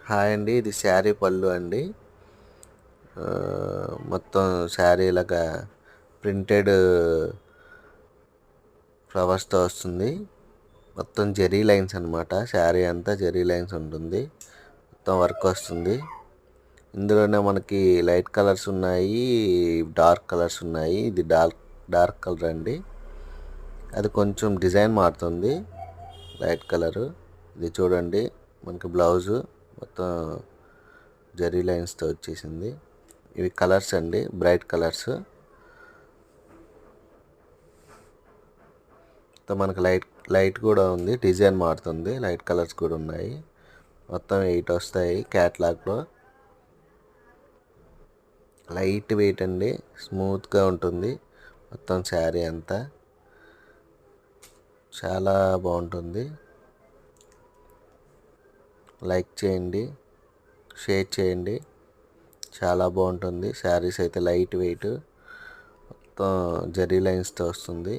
Hi అండి, ఇది శారీ పళ్ళు అండి. మొత్తం శారీ ఇలాగా ప్రింటెడ్ ఫ్లవర్స్తో వస్తుంది. మొత్తం జెరీ లైన్స్ అనమాట. శారీ అంతా జెరీ లైన్స్ ఉంటుంది. మొత్తం వర్క్ వస్తుంది. ఇందులోనే మనకి లైట్ కలర్స్ ఉన్నాయి, డార్క్ కలర్స్ ఉన్నాయి. ఇది డార్క్ కలర్ అండి. అది కొంచెం డిజైన్ మారుతుంది, లైట్ కలరు. ఇది చూడండి, మనకి బ్లౌజు మొత్తం జరీ లైన్స్తో వచ్చేసింది. ఇవి కలర్స్ అండి, బ్రైట్ కలర్స్. మనకి లైట్ కూడా ఉంది, డిజైన్ మారుతుంది, లైట్ కలర్స్ కూడా ఉన్నాయి. మొత్తం 8 వస్తాయి క్యాట్లాగ్లో. లైట్ వెయిట్ అండి, స్మూత్గా ఉంటుంది మొత్తం శారీ అంతా. చాలా బాగుంటుంది. లైక్ చేయండి, షేర్ చేయండి. చాలా బాగుంటుంది. శారీస్ అయితే లైట్ వెయిట్, మొత్తం జరీ లైన్స్తో వస్తుంది.